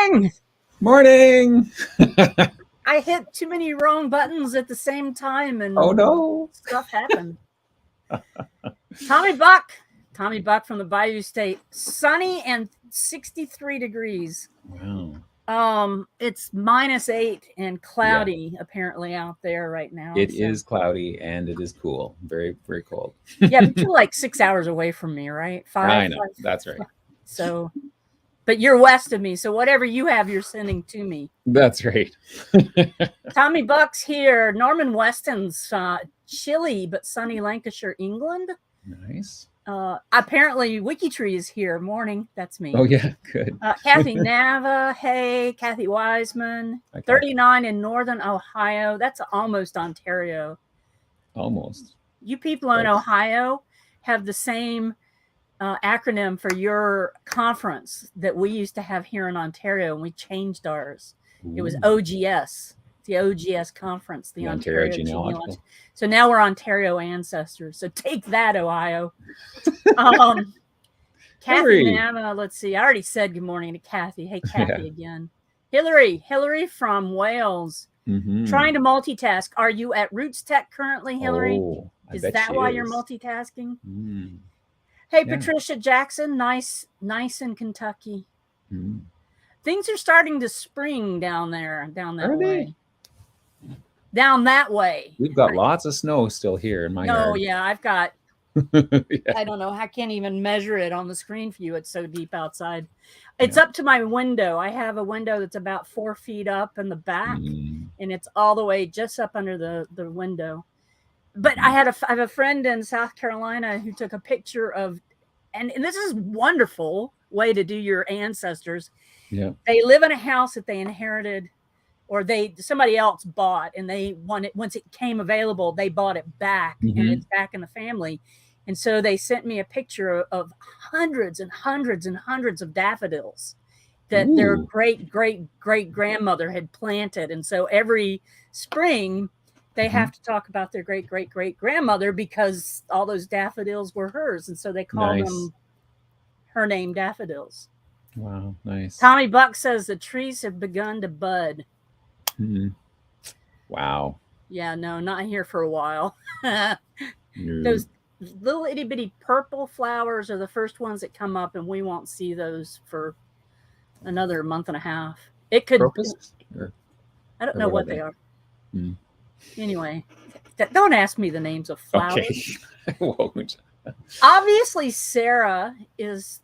Morning! Morning. I hit too many wrong buttons at the same time and Oh no. stuff happened. Tommy Buck from the Bayou State. Sunny and 63 degrees. Wow. It's -8 and cloudy apparently out there right now. It is cloudy and it is cool. Very, very cold. Yeah, but you're like 6 hours away from me, right? I know. That's right. So, but you're west of me, so whatever you have, you're sending to me. That's right. Tommy Buck's here. Norman Weston's chilly but sunny Lancashire, England. Nice. Apparently WikiTree is here. Morning. That's me. Oh yeah, good. Kathy Nava. Hey, Kathy Wiseman. Okay. 39 in Northern Ohio. That's almost Ontario. Almost. You people in Ohio have the same acronym for your conference that we used to have here in Ontario, and we changed ours. Ooh. It was OGS, the OGS conference, the Ontario Genealogical. So now we're Ontario ancestors. So take that, Ohio. Kathy Nana, let's see. I already said good morning to Kathy. Hey, Kathy again. Hillary from Wales. Mm-hmm. Trying to multitask. Are you at Roots Tech currently, Hillary? Oh, is that why you're multitasking? Mm. Hey, yeah. Patricia Jackson, nice in Kentucky. Mm. Things are starting to spring down that are way. Down that way. We've got lots of snow still here in my yard. Oh, yeah, I've got, I don't know, I can't even measure it on the screen for you. It's so deep outside. It's up to my window. I have a window that's about 4 feet up in the back, and it's all the way just up under the window. But I have a friend in South Carolina who took a picture of, and this is a wonderful way to do your ancestors. Yeah. They live in a house that they inherited or somebody else bought, and they wanted, once it came available, they bought it back, and it's back in the family. And so they sent me a picture of hundreds and hundreds and hundreds of daffodils that their great-great-great-grandmother had planted. And so every spring they have to talk about their great-great-great-grandmother because all those daffodils were hers. And so they call them her name daffodils. Wow, nice. Tommy Buck says the trees have begun to bud. Mm-hmm. Wow. Yeah, no, not here for a while. Those little itty bitty purple flowers are the first ones that come up, and we won't see those for another month and a half. It could. I don't know what they are. Mm. Anyway, don't ask me the names of flowers. Okay, I won't. Obviously, Sarah is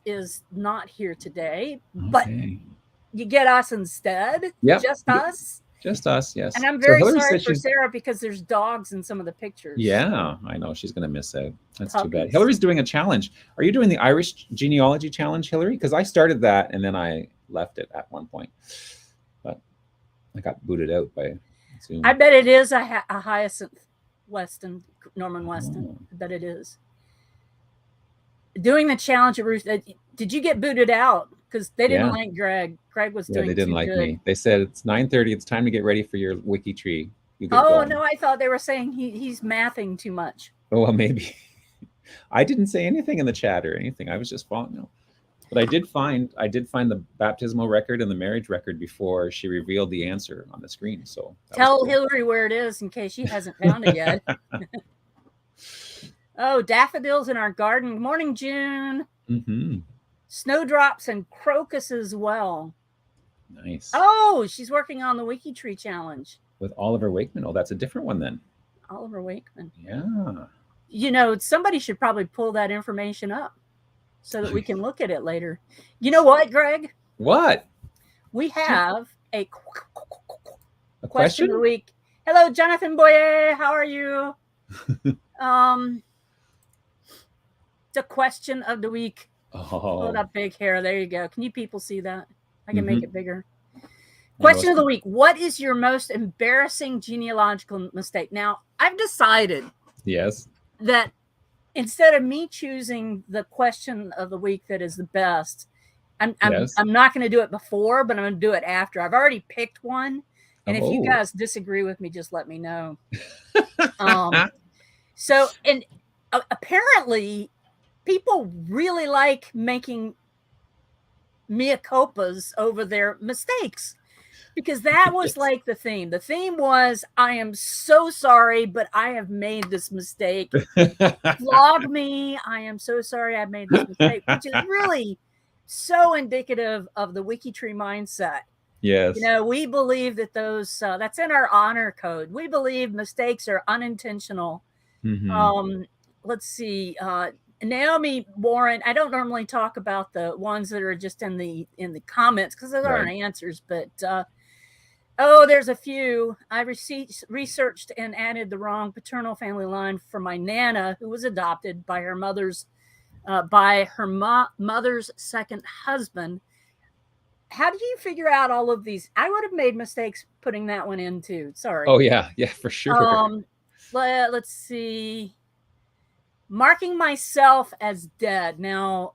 not here today, but you get us instead. Yep. Just us. Just us, yes. And I'm very sorry for Sarah because there's dogs in some of the pictures. Yeah, I know. She's going to miss out. That's too bad. Hillary's doing a challenge. Are you doing the Irish genealogy challenge, Hillary? Because I started that and then I left it at one point. But I got booted out by Zoom. I bet it is a Hyacinth Weston, Norman Weston. I bet it is. Doing the challenge at Ruth. Did you get booted out? Because they didn't like Greg. Greg was doing they didn't like good. Me. They said it's 9:30. It's time to get ready for your WikiTree. Oh no, I thought they were saying he's mathing too much. Oh well, maybe. I didn't say anything in the chat or anything. I was just following. No. But I did find the baptismal record and the marriage record before she revealed the answer on the screen. So tell Hillary where it is in case she hasn't found it yet. Oh, daffodils in our garden. Good morning, June. Mm-hmm. Snowdrops and crocus as well. Nice. Oh, she's working on the WikiTree challenge. With Oliver Wakeman. Oh, that's a different one then. Oliver Wakeman. Yeah. You know, somebody should probably pull that information up so that we can look at it later. You know what, Greg? What? We have a question of the week. Hello, Jonathan Boyer. How are you? The question of the week. Oh. Hold up, big hair. There you go. Can you people see that? I can make it bigger. Question of the week. What is your most embarrassing genealogical mistake? Now, I've decided that instead of me choosing the question of the week that is the best, I'm not going to do it before, but I'm going to do it after. I've already picked one. And if you guys disagree with me, just let me know. And apparently people really like making mea culpas over their mistakes. Because that was like the theme. The theme was, I am so sorry, but I have made this mistake. Flog me. I am so sorry I've made this mistake, which is really so indicative of the WikiTree mindset. Yes. You know, we believe that those, that's in our honor code. We believe mistakes are unintentional. Let's see. Naomi Warren, I don't normally talk about the ones that are just in the comments because those aren't answers, but oh, there's a few. I researched and added the wrong paternal family line for my Nana, who was adopted by her mother's mother's second husband. How did you figure out all of these? I would have made mistakes putting that one in too. Sorry. Oh yeah, for sure. Let's see. Marking myself as dead. Now,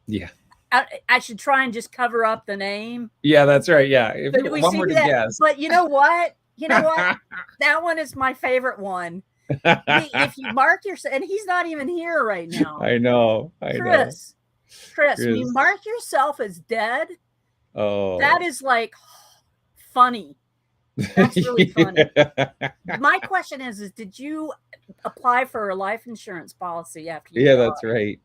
yeah, I should try and just cover up the name. Yeah, that's right. Yeah, if one guess. But you know what? That one is my favorite one. If you mark yourself, and he's not even here right now. I know. Chris, when you mark yourself as dead, that is like funny. That's really funny. My question is did you apply for a life insurance policy after you died? That's right.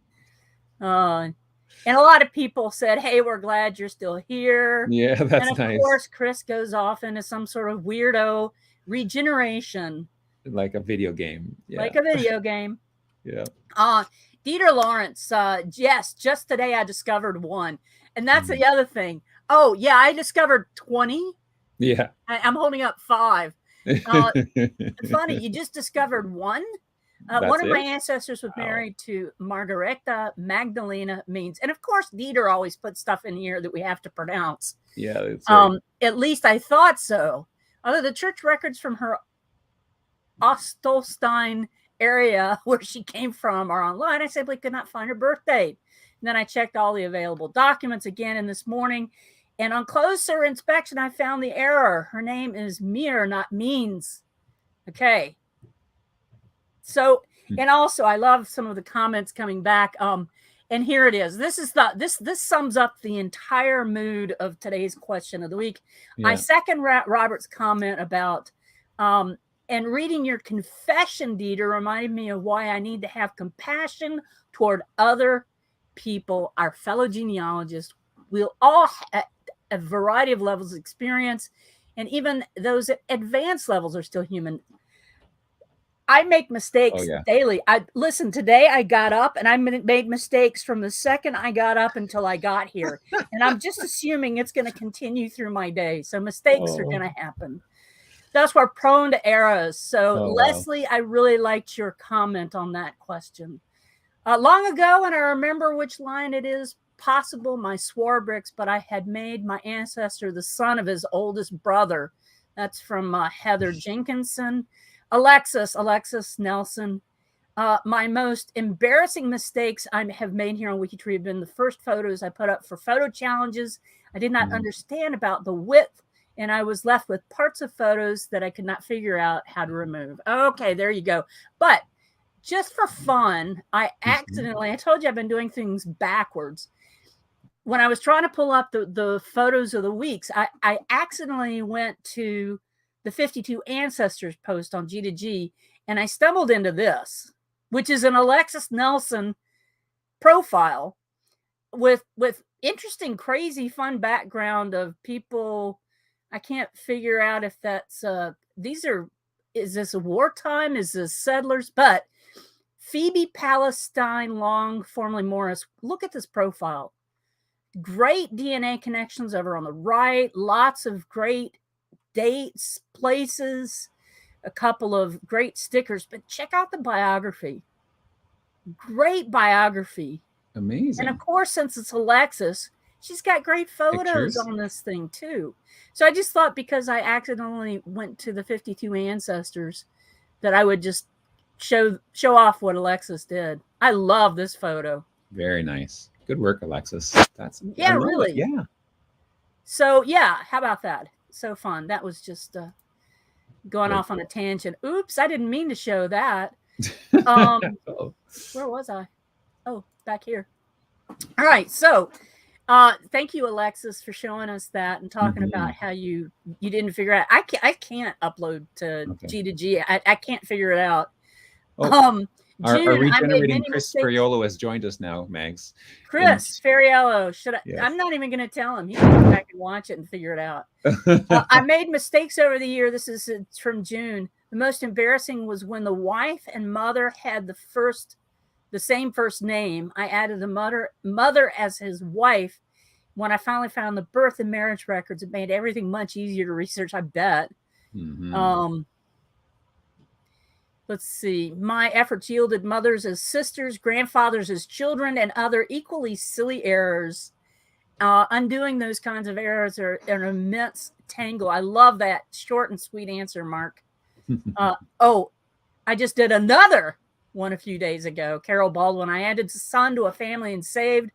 And a lot of people said, hey, we're glad you're still here. Yeah, that's nice. And of course, Chris goes off into some sort of weirdo regeneration. Like a video game. Yeah. Like a video game. Yeah. Dieter Lawrence, yes, just today I discovered one. And that's the other thing. Oh, yeah, I discovered 20. Yeah. I'm holding up 5. Funny, you just discovered one? One of my ancestors was married to Margareta Magdalena Means. And of course, Dieter always puts stuff in here that we have to pronounce. Yeah. That's right. At least I thought so. Although the church records from her Ostolstein area where she came from are online, I simply could not find her birth date. And then I checked all the available documents again in this morning. And on closer inspection, I found the error. Her name is Mir, not Means. Okay. So, and also I love some of the comments coming back. And here it is. This is this sums up the entire mood of today's question of the week. Yeah. I second Robert's comment about and reading your confession, Dieter, reminded me of why I need to have compassion toward other people, our fellow genealogists. We'll all have a variety of levels of experience, and even those at advanced levels are still human. I make mistakes daily. Today I got up and I made mistakes from the second I got up until I got here. And I'm just assuming it's going to continue through my day. So mistakes are going to happen. Thus, we're prone to errors. So Leslie, I really liked your comment on that question. Long ago, and I remember which line it is, possible my Swarbricks, but I had made my ancestor the son of his oldest brother. That's from Heather Jenkinson. Alexis Nelson. My most embarrassing mistakes I have made here on WikiTree have been the first photos I put up for photo challenges. I did not understand about the width, and I was left with parts of photos that I could not figure out how to remove. Okay, there you go. But just for fun, I accidentally, I told you I've been doing things backwards. When I was trying to pull up the photos of the weeks, I accidentally went to the 52 Ancestors post on G2G, and I stumbled into this, which is an Alexis Nelson profile with interesting, crazy, fun background of people. I can't figure out if that's is this a wartime? Is this settlers? But Phoebe Palestine Long, formerly Morris, look at this profile. Great DNA connections over on the right, lots of great dates, places, a couple of great stickers, but check out the biography. Great biography. Amazing. And of course, since it's Alexis, she's got great photos on this thing too. So I just thought because I accidentally went to the 52 Ancestors that I would just show off what Alexis did. I love this photo. Very nice. Good work, Alexis. That's really. Yeah. So yeah, how about that? So fun. That was just going off on a tangent. Oops, I didn't mean to show that. Where was I? Oh, back here. All right. So Thank you, Alexis, for showing us that and talking about Mhm. how you didn't figure out. I can't upload to Okay. G to G. I can't figure it out. Oh, our June, I made regenerating many Chris mistakes. Feriolo has joined us now, Mags. And Chris Fariello, I'm yes. not even going to tell him. He can go back and watch it and figure it out. I made mistakes over the year. This is from June. The most embarrassing was when the wife and mother had the same first name. I added the mother as his wife. When I finally found the birth and marriage records, it made everything much easier to research, I bet. Mhm. Let's see. My efforts yielded mothers as sisters, grandfathers as children, and other equally silly errors. Undoing those kinds of errors are an immense tangle. I love that short and sweet answer, Mark. Oh, I just did another one a few days ago. Carol Baldwin. I added the son to a family and saved,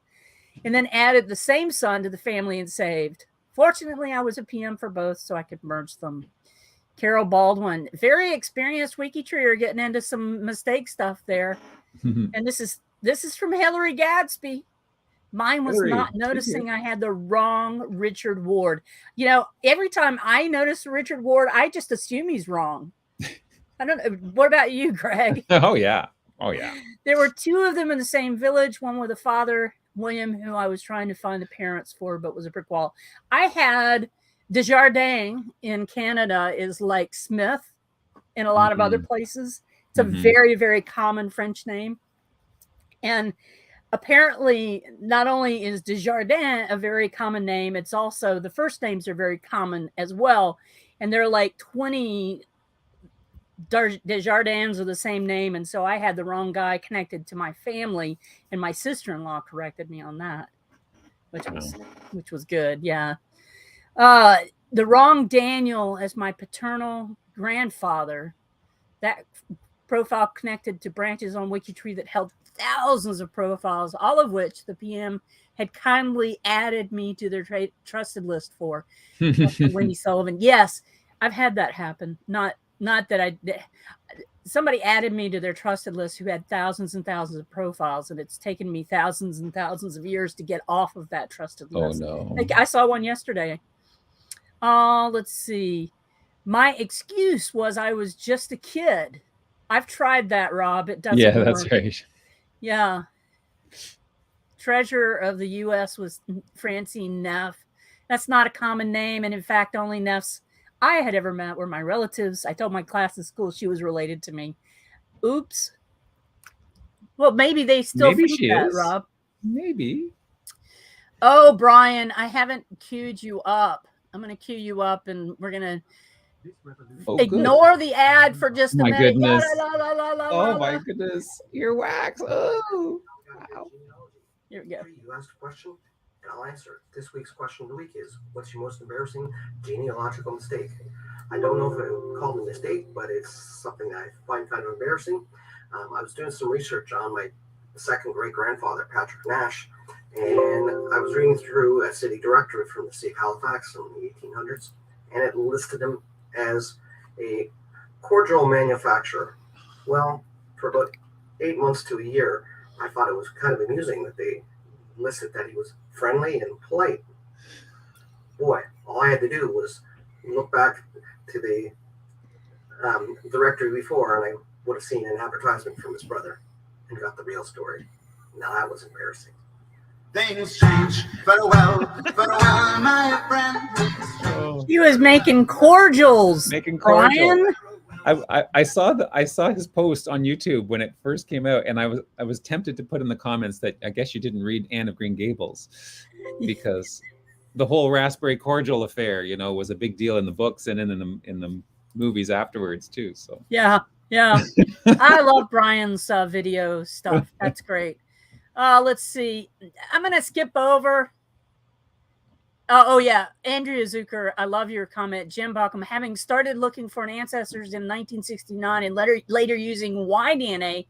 and then added the same son to the family and saved. Fortunately, I was a PM for both, so I could merge them. Carol Baldwin, very experienced WikiTree, getting into some mistake stuff there. And this is from Hillary Gadsby. Mine was Hillary, not noticing I had the wrong Richard Ward. You know, every time I notice Richard Ward, I just assume he's wrong. I don't know. What about you, Greg? Oh yeah. Oh yeah. There were two of them in the same village, one with a father, William, who I was trying to find the parents for, but was a brick wall. I had Desjardins in Canada is like Smith in a lot of other places. It's a very, very common French name. And apparently, not only is Desjardins a very common name, it's also the first names are very common as well. And there are like 20 Desjardins of the same name. And so I had the wrong guy connected to my family, and my sister-in-law corrected me on that, which was good. Yeah. The wrong Daniel as my paternal grandfather. That profile connected to branches on WikiTree that held thousands of profiles, all of which the PM had kindly added me to their trusted list for. Wendy Sullivan. Yes, I've had that happen. Not that somebody added me to their trusted list who had thousands and thousands of profiles, and it's taken me thousands and thousands of years to get off of that trusted list. Oh no. Like, I saw one yesterday. Let's see. My excuse was I was just a kid. I've tried that, Rob. It doesn't work. That's right. Yeah. Treasurer of the U.S. was Francine Neff. That's not a common name, and in fact, only Neffs I had ever met were my relatives. I told my class in school she was related to me. Oops. Well, maybe they still think she that, is. Rob. Maybe. Oh, Brian, I haven't queued you up. I'm going to queue you up, and we're going to ignore the ad for just a minute. Goodness. Oh my goodness. Earwax. Oh. Wow. Here we go. You asked a question, and I'll answer it. This week's question of the week is, what's your most embarrassing genealogical mistake? I don't know if I would call it a mistake, but it's something that I find kind of embarrassing. I was doing some research on my second great-grandfather, Patrick Nash, and I was reading through a city directory from the city of Halifax in the 1800s, and it listed him as a cordial manufacturer. Well, for about 8 months to a year, I thought it was kind of amusing that they listed that he was friendly and polite. Boy, all I had to do was look back to the directory before, and I would have seen an advertisement from his brother and got the real story. Now that was embarrassing. Things change. Farewell, farewell, my friend. He was making cordials. Brian. I saw his post on YouTube when it first came out, and I was tempted to put in the comments that I guess you didn't read Anne of Green Gables, because the whole raspberry cordial affair, was a big deal in the books and in the movies afterwards too. So yeah. I love Brian's video stuff. That's great. Let's see. I'm gonna skip over. Oh yeah, Andrea Zucker, I love your comment. Jim Buckham, having started looking for an ancestors in 1969 and later using Y-DNA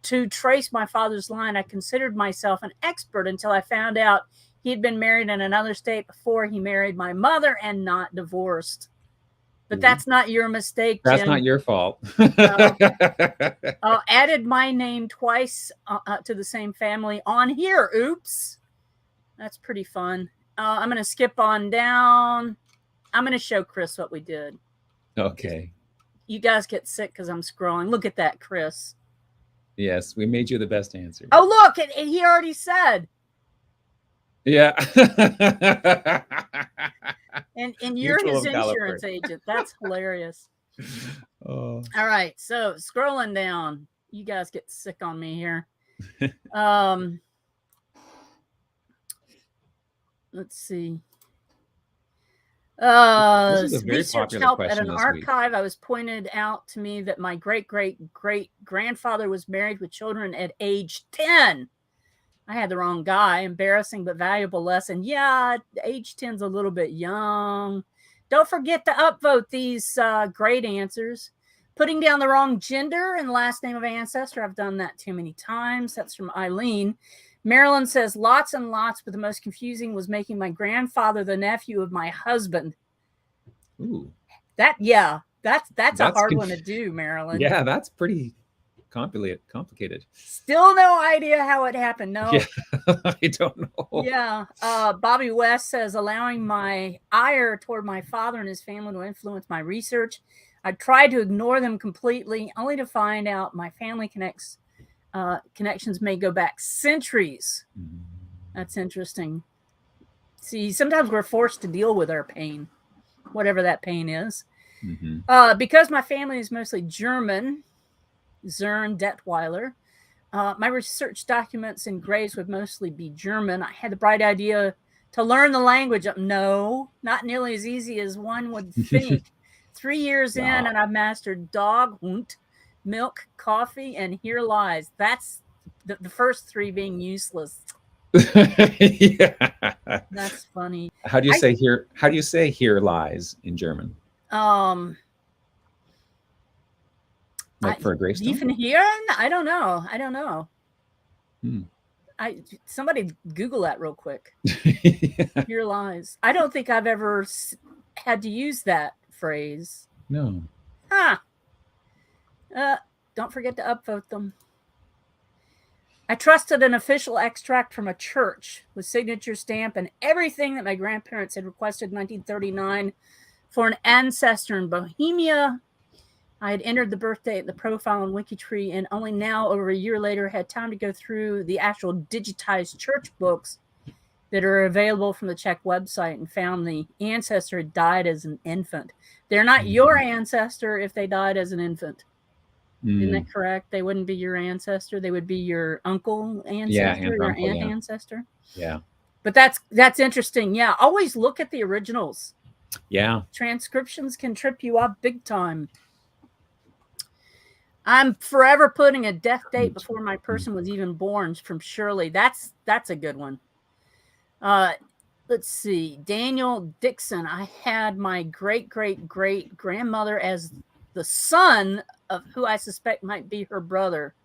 to trace my father's line, I considered myself an expert until I found out he had been married in another state before he married my mother and not divorced. But that's not your mistake, Jim. That's not your fault. Added my name twice to the same family on here. Oops. That's pretty fun. I'm going to skip on down. I'm going to show Chris what we did. Okay. You guys get sick because I'm scrolling. Look at that, Chris. Yes, we made you the best answer. Oh, look, he already said. Yeah. And you're Mutual his of insurance Caliper. agent. That's hilarious. Oh. All right, so scrolling down. You guys get sick on me here. Let's see. This is a very Research popular help at question an this week. archive. I was pointed out to me that my great-great-great-grandfather was married with children at age 10. I had the wrong guy. Embarrassing but valuable lesson. Yeah, age 10's a little bit young. Don't forget to upvote these great answers. Putting down the wrong gender and last name of ancestor. I've done that too many times. That's from Eileen. Marilyn says lots and lots, but the most confusing was making my grandfather the nephew of my husband. Ooh. That's a hard one to do, Marilyn. Yeah, that's pretty complicated. Still no idea how it happened. No. Yeah, I don't know. Yeah. Bobby West says allowing my ire toward my father and his family to influence my research. I tried to ignore them completely, only to find out my family connections may go back centuries. That's interesting. See, sometimes we're forced to deal with our pain, whatever that pain is. Because my family is mostly German, Zern Detweiler, my research documents and graves would mostly be German. I had the bright idea to learn the language. No, not nearly as easy as one would think. 3 years in, and I've mastered dog, Hund, milk, coffee, and here lies. That's the first three being useless. Yeah. That's funny. How do you say here? How do you say here lies in German? Like for a gravestone? Even here? I don't know. Somebody Google that real quick. Yeah. Here lies. I don't think I've ever had to use that phrase. No. Don't forget to upvote them. I trusted an official extract from a church with signature stamp and everything that my grandparents had requested in 1939 for an ancestor in Bohemia. I had entered the birth date, the profile in WikiTree, and only now, over a year later, had time to go through the actual digitized church books that are available from the Czech website and found the ancestor had died as an infant. They're not your ancestor if they died as an infant. Isn't that correct? They wouldn't be your ancestor. They would be your uncle ancestor, your aunt ancestor. Yeah. But that's interesting. Yeah. Always look at the originals. Yeah. Transcriptions can trip you up big time. I'm forever putting a death date before my person was even born from Shirley. That's a good one. Let's see. Daniel Dixon. I had my great-great-great-grandmother as the son of who I suspect might be her brother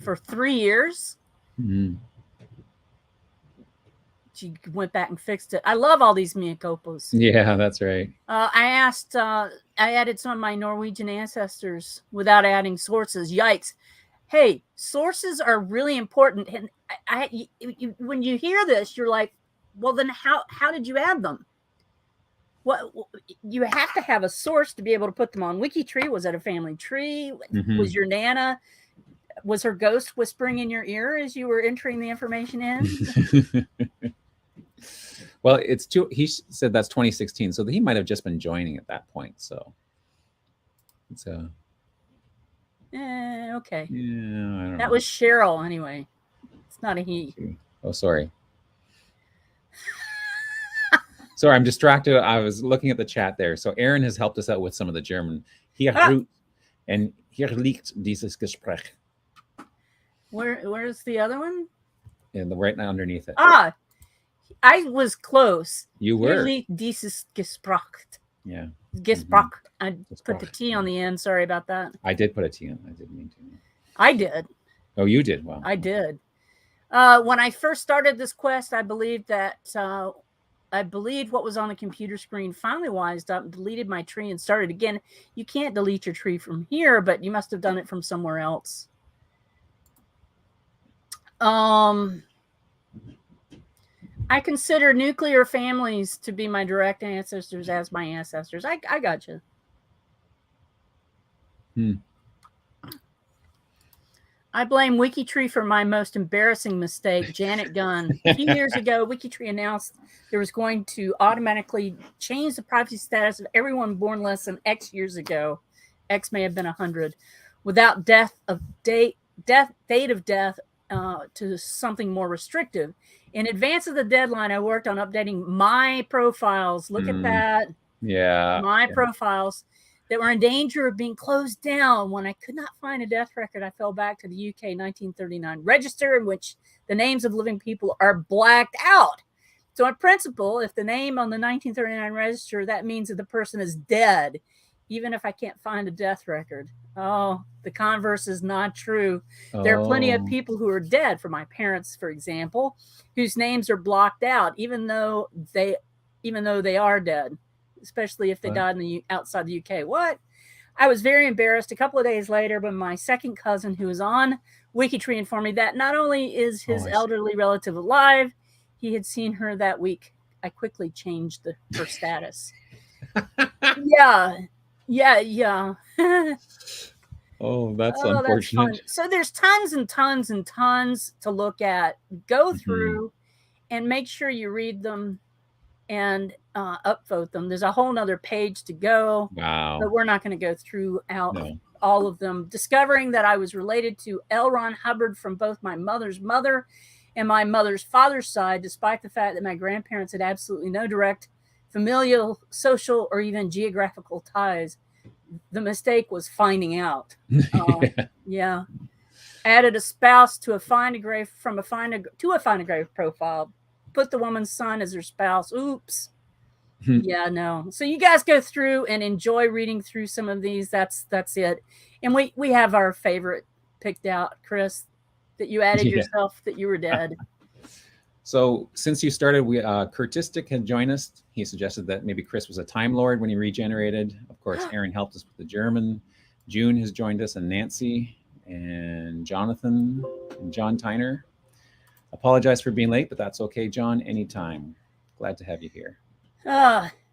for 3 years. She went back and fixed it. I love all these mea culpas. Yeah, that's right. I added some of my Norwegian ancestors without adding sources. Yikes. Hey, sources are really important. And when you hear this, you're like, well, then how did you add them? What you have to have a source to be able to put them on WikiTree. Was it a family tree? Was your Nana, was her ghost whispering in your ear as you were entering the information in? Well, he said that's 2016, so he might have just been joining at that point. So it's okay. Yeah, I don't know. That was Cheryl anyway. It's not a he. Oh, sorry. Sorry, I'm distracted. I was looking at the chat there. So Aaron has helped us out with some of the German. Hier ruht and hier liegt dieses Gespräch. Where's the other one? Right now underneath it. I was close. You were. Hier liegt dieses Gespräch. Yeah. Gespräch. I put the T on the end. Sorry about that. I did put a T in. I didn't mean to. I did. Oh, you did? Wow. I did. When I first started this quest, I believed what was on the computer screen finally wised up and deleted my tree and started again. You can't delete your tree from here, but you must have done it from somewhere else. I consider nuclear families to be my direct ancestors as my ancestors. I got you. I blame WikiTree for my most embarrassing mistake, Janet Gunn. A few years ago, WikiTree announced there was going to automatically change the privacy status of everyone born less than X years ago. X may have been 100, without date of death to something more restrictive. In advance of the deadline, I worked on updating my profiles. Look at that. Yeah. My profiles that were in danger of being closed down. When I could not find a death record, I fell back to the UK 1939 register, in which the names of living people are blacked out. So in principle, if the name on the 1939 register, that means that the person is dead, even if I can't find a death record. Oh, the converse is not true. There are plenty of people who are dead, for my parents, for example, whose names are blocked out, even though they are dead, especially if they died outside the UK. What? I was very embarrassed a couple of days later when my second cousin, who was on WikiTree, informed me that not only is his elderly relative alive, he had seen her that week. I quickly changed her status. Yeah. Oh, that's unfortunate. That's so there's tons and tons and tons to look at. Go through and make sure you read them and upvote them. There's a whole nother page to go. Wow. But we're not going to go through all of them. Discovering that I was related to L. Ron Hubbard from both my mother's mother and my mother's father's side, despite the fact that my grandparents had absolutely no direct familial, social, or even geographical ties. The mistake was finding out. Yeah. Added a spouse to a find a grave profile. Put the woman's son as her spouse. Oops. Yeah, no. So you guys go through and enjoy reading through some of these. That's it. And we have our favorite picked out, Chris, that you added yourself, that you were dead. So since you started, Kurtistic had joined us. He suggested that maybe Chris was a Time Lord when he regenerated. Of course, Aaron helped us with the German. June has joined us, and Nancy, and Jonathan, and John Tyner. Apologize for being late, but that's okay, John. Anytime. Glad to have you here.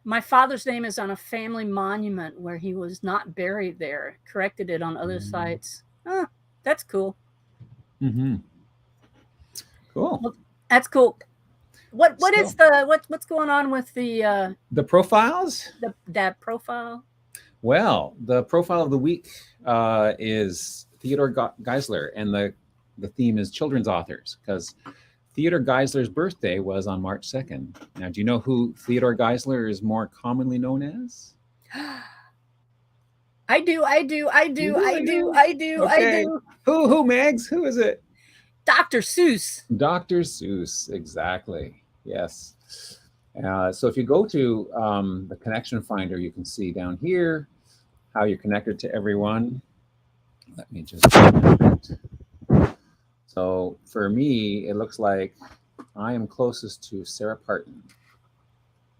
My father's name is on a family monument where he was not buried there. Corrected it on other sites. That's cool. Cool. Well, that's cool. What's going on with the profiles? That profile? Well, the profile of the week is Theodore Geisler, and the theme is children's authors, because Theodore Geisler's birthday was on March 2nd. Now, do you know who Theodore Geisler is more commonly known as? I do. Okay. Who, Megs? Who is it? Dr. Seuss. Dr. Seuss, exactly. Yes. So if you go to the connection finder, you can see down here how you're connected to everyone. Let me just connect. So for me, it looks like I am closest to Sarah Parton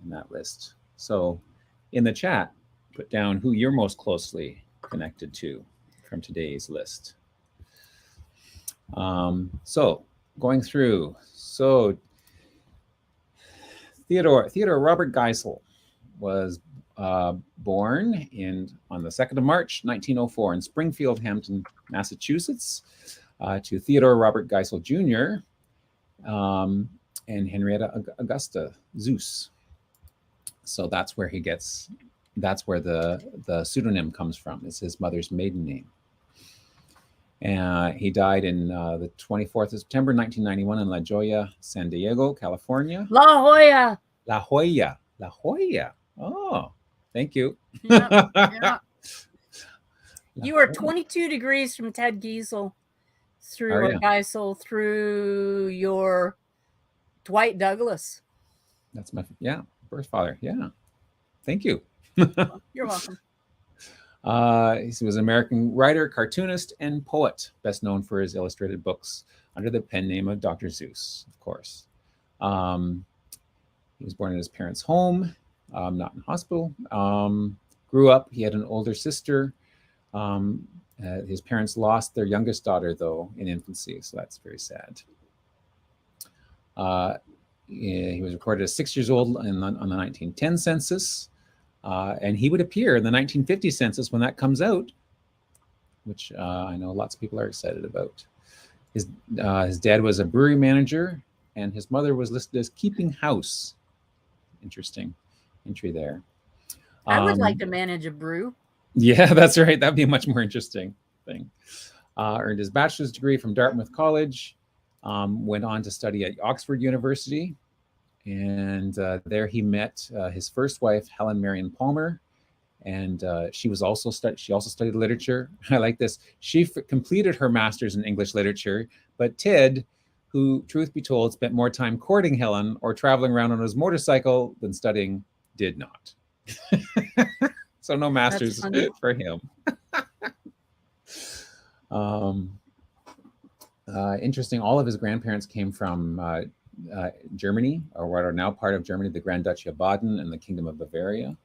in that list. So in the chat, put down who you're most closely connected to from today's list. So going through, Theodore Robert Geisel was born on the 2nd of March, 1904 in Springfield, Hampton, Massachusetts, to Theodore Robert Geisel Jr. And Henrietta Augusta Seuss. So that's where the pseudonym comes from. It's his mother's maiden name. He died in the 24th of September, 1991 in La Jolla, San Diego, California. La Jolla. Oh, thank you. Yeah. You are 22 degrees from Ted Geisel Geisel through your Dwight Douglas. That's my birth father. Yeah. Thank you. You're welcome. He was an American writer, cartoonist, and poet, best known for his illustrated books under the pen name of Dr. Seuss, of course. He was born in his parents' home, not in hospital. Grew up, he had an older sister. His parents lost their youngest daughter, though, in infancy, so that's very sad. he was recorded as 6 years old on the 1910 census, and he would appear in the 1950 census when that comes out, which I know lots of people are excited about. His dad was a brewery manager, and his mother was listed as keeping house. Interesting entry there. I would like to manage a brew. Yeah, that's right. That'd be a much more interesting thing. Earned his bachelor's degree from Dartmouth College, went on to study at Oxford University, and there he met his first wife, Helen Marion Palmer, and she also studied literature. I like this. She completed her master's in English literature, but Ted, who, truth be told, spent more time courting Helen or traveling around on his motorcycle than studying, did not. So no master's for him. Interesting. All of his grandparents came from Germany, or what are now part of Germany, the Grand Duchy of Baden and the Kingdom of Bavaria.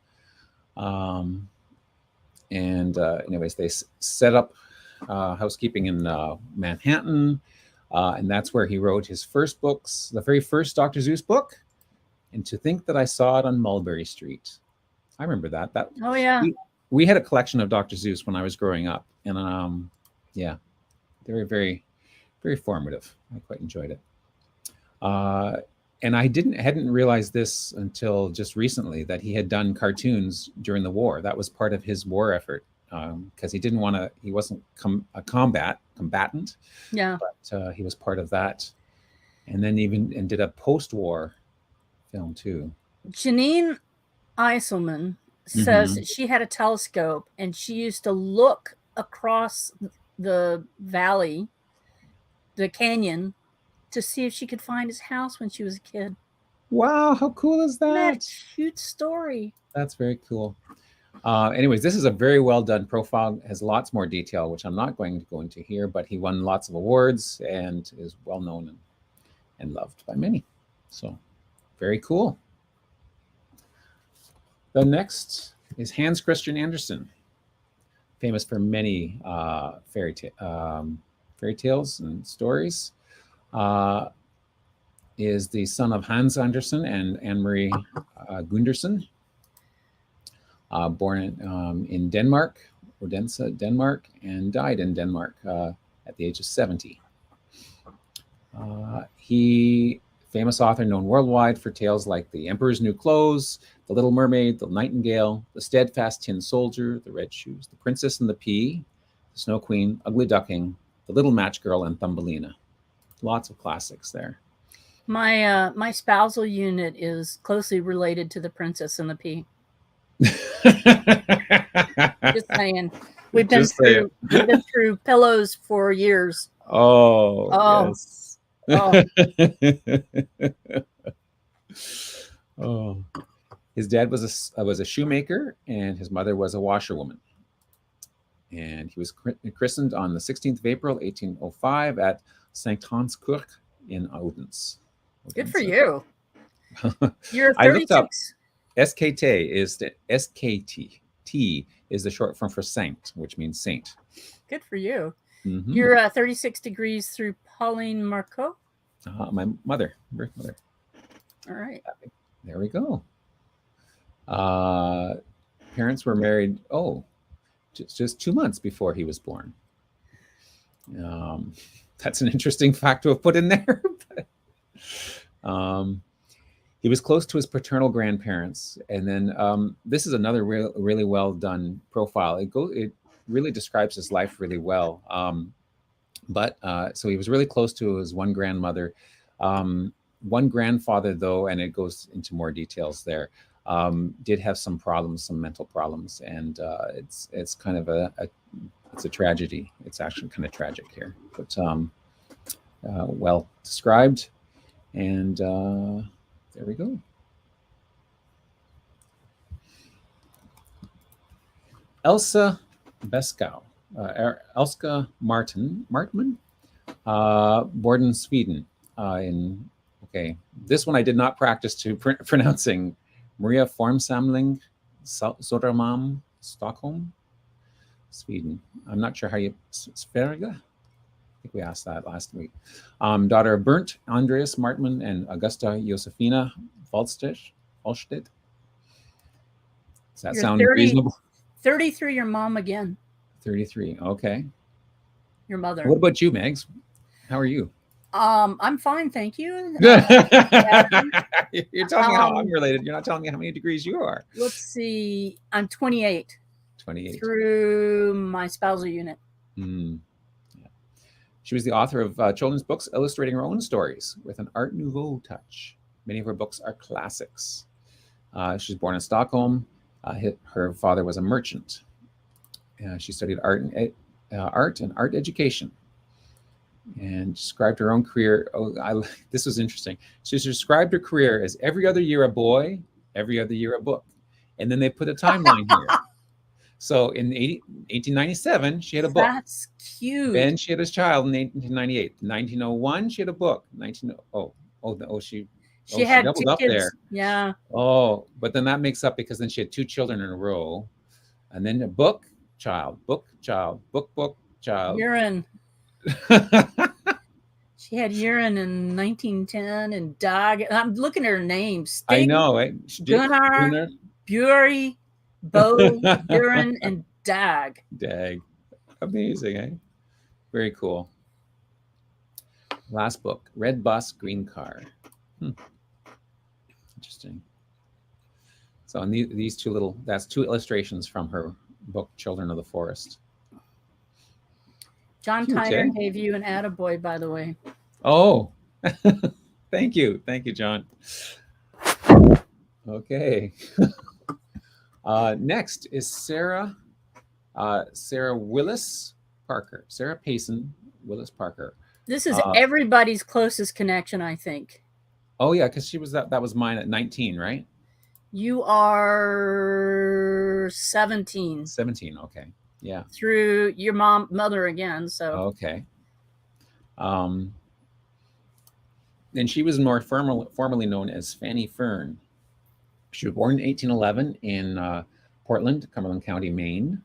Anyways, they set up housekeeping in Manhattan, and that's where he wrote his first books, the very first Dr. Seuss book, And To Think That I Saw It on Mulberry Street. I remember that. Oh, yeah. We had a collection of Dr. Seuss when I was growing up, and yeah, they were very, very formative. I quite enjoyed it. And I hadn't realized this until just recently, that he had done cartoons during the war. That was part of his war effort, because he wasn't a combatant. Yeah. But he was part of that, and then and did a post-war film too. Janine Eiselman says that she had a telescope and she used to look across the valley, the canyon, to see if she could find his house when she was a kid. Wow, how cool is that? That's a cute story. That's very cool. Anyways, this is a very well done profile. It has lots more detail, which I'm not going to go into here, but he won lots of awards and is well known and loved by many. So very cool. The next is Hans Christian Andersen, famous for many fairy tales and stories. Is the son of Hans Andersen and Anne-Marie Gundersen, born in Denmark, Odense, Denmark, and died in Denmark at the age of 70. He, famous author known worldwide for tales like The Emperor's New Clothes, The Little Mermaid, The Nightingale, The Steadfast Tin Soldier, The Red Shoes, The Princess and the Pea, The Snow Queen, Ugly Duckling, The Little Match Girl, and Thumbelina. Lots of classics there. My spousal unit is closely related to The Princess and the Pea. Just saying. We've been through pillows for years. Oh. Yes. Oh. His dad was a shoemaker, and his mother was a washerwoman. And he was christened on the 16th of April, 1805, at St. Hans Kirk in Odense. Good for you. You're 36. I looked up SKT is the short form for saint, which means saint. Good for you. Mm-hmm. You're 36 degrees through Pauline Marceau. My birth mother. All right. There we go. Parents were married, just 2 months before he was born. That's an interesting fact to have put in there. But, he was close to his paternal grandparents, and then this is another really well done profile. It really describes his life really well. So he was really close to his one grandmother, one grandfather though, and it goes into more details there. Did have some mental problems, and it's kind of it's a tragedy. It's actually kind of tragic here, but well described. And there we go. Elsa Beskow, Elska Martman, born in Sweden. This one I did not practice pronouncing. Maria Formsamling Sodermalm, Stockholm, Sweden. I'm not sure how you Sverige. think we asked that last week. Daughter of Bernd Andreas Martmann and Augusta Josefina Waldstedt. Does that sound reasonable? 33, your mom again. 33. Okay. Your mother. What about you, Megs? How are you? I'm fine, thank you. You're telling me how I'm related. You're not telling me how many degrees you are. Let's see. I'm 28. 28. Through my spousal unit. Yeah. She was the author of children's books illustrating her own stories with an Art Nouveau touch. Many of her books are classics. She was born in Stockholm. Her father was a merchant. She studied art and art education, and described her own career. This was interesting. She described her career as every other year a boy, every other year a book, and then they put a timeline here. So in 1897, she had a book. That's cute. Then she had a child in 1898. 1901, she had a book. She had doubled 2 up kids. there. Yeah. Oh, but then that makes up because then she had 2 children in a row, and then a book, child, book, child, book, child. Urine. She had urine in 1910 and Dag. I'm looking at her names. Stig, I know, right? Gunnar, Bury, Bo, Urine, and Dag. Dag. Amazing, eh? Very cool. Last book, Red Bus, Green Car. Interesting. So in these that's 2 illustrations from her book, Children of the Forest. John Tyner gave you an attaboy, by the way. Oh, thank you. Thank you, John. Okay. Next is Sarah Willis Parker. Sarah Payson Willis Parker. This is everybody's closest connection, I think. Oh, yeah, because she was that was mine at 19, right? You are 17. 17, okay. Yeah. Through your mother again, so. Okay. And she was more formally known as Fanny Fern. She was born in 1811 in Portland, Cumberland County, Maine.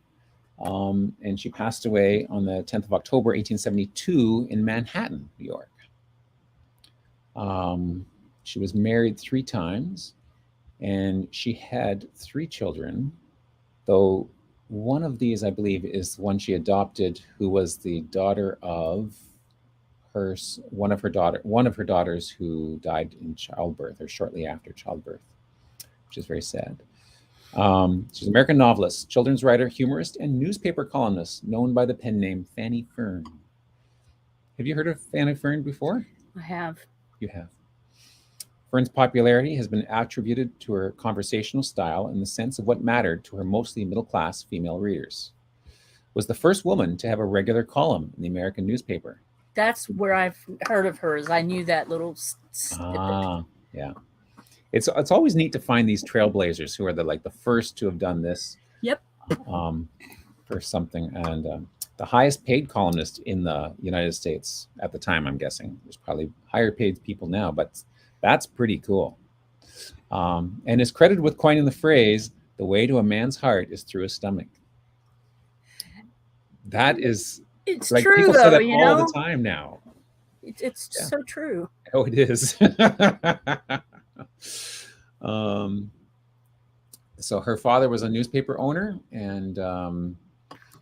And she passed away on the 10th of October, 1872 in Manhattan, New York. She was married 3 times, and she had 3 children, though one of these, I believe, is the one she adopted, who was the daughter of one of her daughters who died in childbirth or shortly after childbirth, which is very sad. She's an American novelist, children's writer, humorist, and newspaper columnist, known by the pen name Fanny Fern. Have you heard of Fanny Fern before? I have. You have. Fern's popularity has been attributed to her conversational style and the sense of what mattered to her mostly middle-class female readers. Was the first woman to have a regular column in the American newspaper. That's where I've heard of hers. I knew that little snippet. Yeah. It's always neat to find these trailblazers who are the first to have done this. Yep. For something. And the highest paid columnist in the United States at the time, I'm guessing. There's probably higher paid people now, but that's pretty cool. And is credited with coining the phrase, "The way to a man's heart is through his stomach." That is, it's true, people say though, that all the time now. It's so true. Oh, it is. So her father was a newspaper owner, and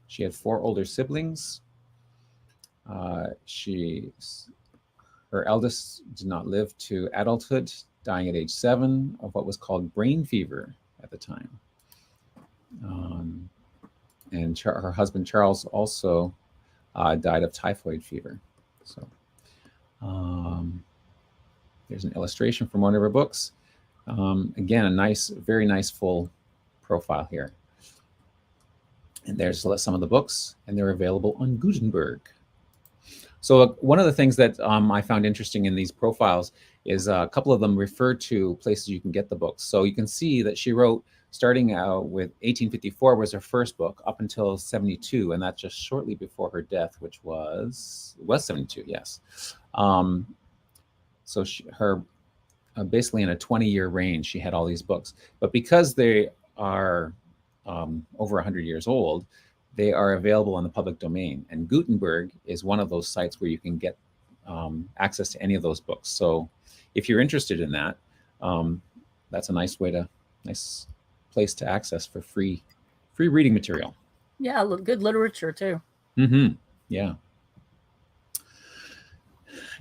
she had 4 older siblings. Her eldest did not live to adulthood, dying at age 7 of what was called brain fever at the time. And her husband Charles also died of typhoid fever. So there's an illustration from one of her books. Again, a very nice full profile here. And there's some of the books, and they're available on Gutenberg. So one of the things that I found interesting in these profiles is a couple of them refer to places you can get the books. So you can see that she wrote, starting out with 1854 was her first book, up until 72, and that's just shortly before her death, which was 72, yes. So her basically in a 20-year range, she had all these books. But because they are over 100 years old, they are available on the public domain. And Gutenberg is one of those sites where you can get access to any of those books. So if you're interested in that, that's a nice place to access for free reading material. Yeah, good literature too. Mm-hmm. Yeah.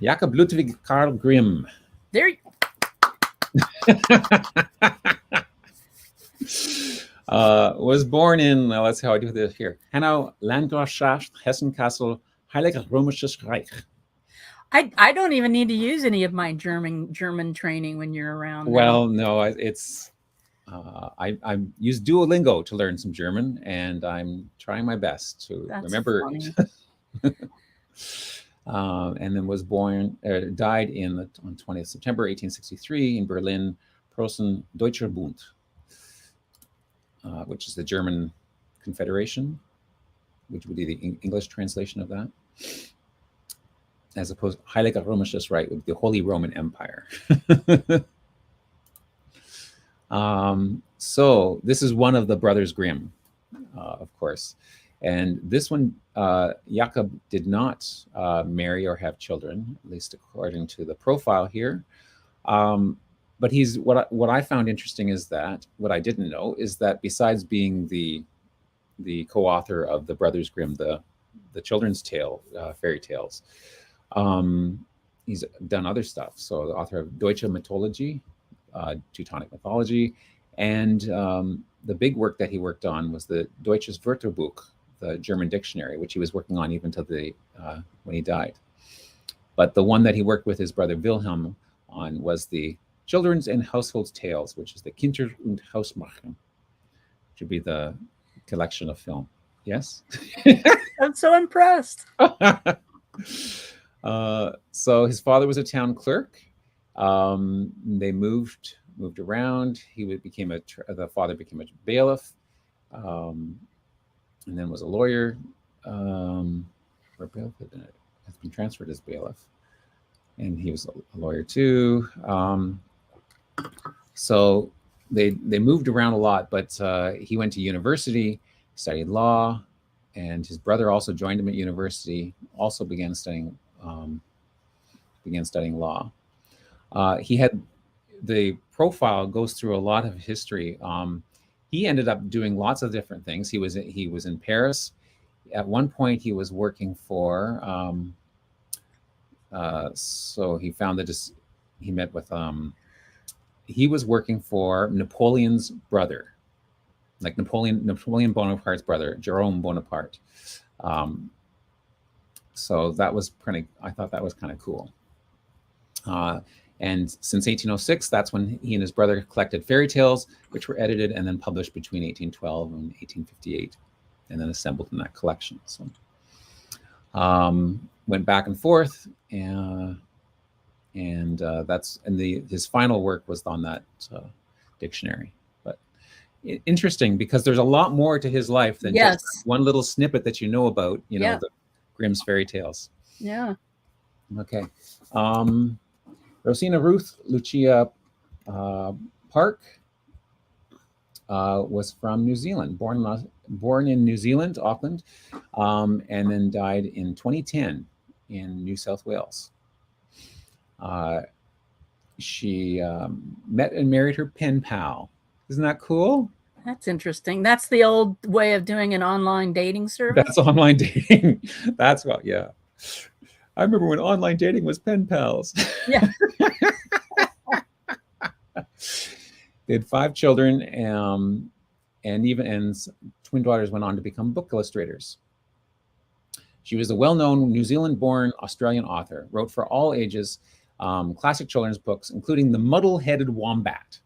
Jakob Ludwig Karl Grimm. There. Was born in, let's see how I do this here, Hanau, Landgrafschaft, Hessen-Kassel, Heiliger Römisches Reich. I don't even need to use any of my German training when you're around. Well, no, it's I use Duolingo to learn some German, and I'm trying my best to remember. And then was died on 20th September 1863 in Berlin, Preußen Deutscher Bund, which is the German Confederation, which would be the English translation of that. As opposed to Heiliger Römisches Reich, the Holy Roman Empire. So this is one of the Brothers Grimm, of course. And this one, Jakob did not marry or have children, at least according to the profile here. But he's what I found interesting is that what I didn't know is that besides being the co-author of the Brothers Grimm, the children's fairy tales, he's done other stuff. So the author of Deutsche Mythologie, Teutonic mythology, and the big work that he worked on was the Deutsches Wörterbuch, the German dictionary, which he was working on even till when he died. But the one that he worked with his brother Wilhelm on was the Children's and Household Tales, which is the Kinder- und Hausmärchen, which would be the collection of film. Yes? I'm so impressed. So his father was a town clerk. They moved around. The father became a bailiff, and then was a lawyer. Or bailiff has been transferred as bailiff, and he was a lawyer too. So they moved around a lot, but he went to university, studied law, and his brother also joined him at university. Also began studying law. He had the profile goes through a lot of history. He ended up doing lots of different things. He was in Paris. At one point, he was working for. So he found that he met with. He was working for Napoleon's brother, like Napoleon Bonaparte's brother, Jerome Bonaparte. So that was I thought that was kind of cool. And since 1806, that's when he and his brother collected fairy tales, which were edited and then published between 1812 and 1858, and then assembled in that collection. So went back and forth, and his final work was on that dictionary. But interesting, because there's a lot more to his life than just one little snippet that you know about, the Grimm's fairy tales. Yeah. Okay. Rosina Ruth Lucia Park was from New Zealand, born in New Zealand, Auckland, and then died in 2010 in New South Wales. She met and married her pen pal. Isn't that cool? That's interesting. That's the old way of doing an online dating service. That's online dating. That's what, yeah. I remember when online dating was pen pals. Yeah. They had 5 children, and twin daughters went on to become book illustrators. She was a well-known New Zealand-born Australian author, wrote for all ages classic children's books, including The Muddle-Headed Wombat,